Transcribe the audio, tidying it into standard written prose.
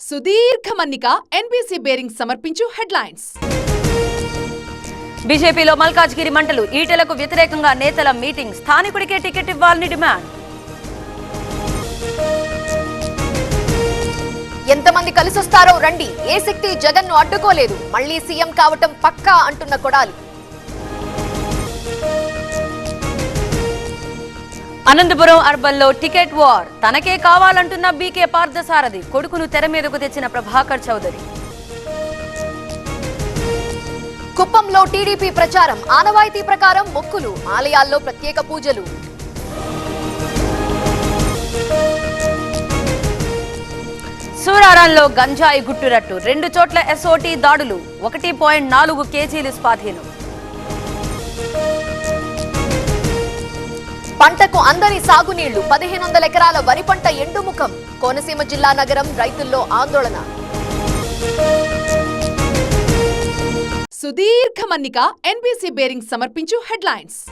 సుదీర్ఘ మన్నిక NBC bearing సమర్పించు హెడ్లైన్స్. బీజేపీలో మల్కాజ్గిరి మంటలు, ఈటెలకు వ్యతిరేకంగా నేతల మీటింగ్, స్థానికుడికే టికెట్ ఇవ్వాలని డిమాండ్. ఎంతమంది కలిసొస్తారో రండి, ఏ శక్తి జగన్ ను అడ్డుకోలేదు, మళ్లీ సీఎం కావటం పక్కా అంటున్న కొడాలి. అనంతపురం అర్బన్లో టికెట్ వార్, తనకే కావాలంటున్న బీకే పార్థసారథి, కొడుకును తెర మీదకు తెచ్చిన ప్రభాకర్ చౌదరి. కుప్పంలో టీడీపీ ప్రచారం, ఆనవాయితీ ప్రకారం మొక్కులు, ఆలయాల్లో ప్రత్యేక పూజలు. సూరారంలో గంజాయి గుట్టురట్టు, 2 చోట్ల ఎస్ఓటీ దాడులు, 1.4 కేజీలు స్వాధీనం. పంటకు అందని సాగునీళ్లు, 1500 ఎకరాల వరి పంట ఎండుముఖం, కోనసీమ జిల్లా నగరం రైతుల్లో ఆందోళన. సుదీర్ఘ మన్నిక ఎన్బీసీ బేరింగ్ సమర్పించు హెడ్లైన్స్.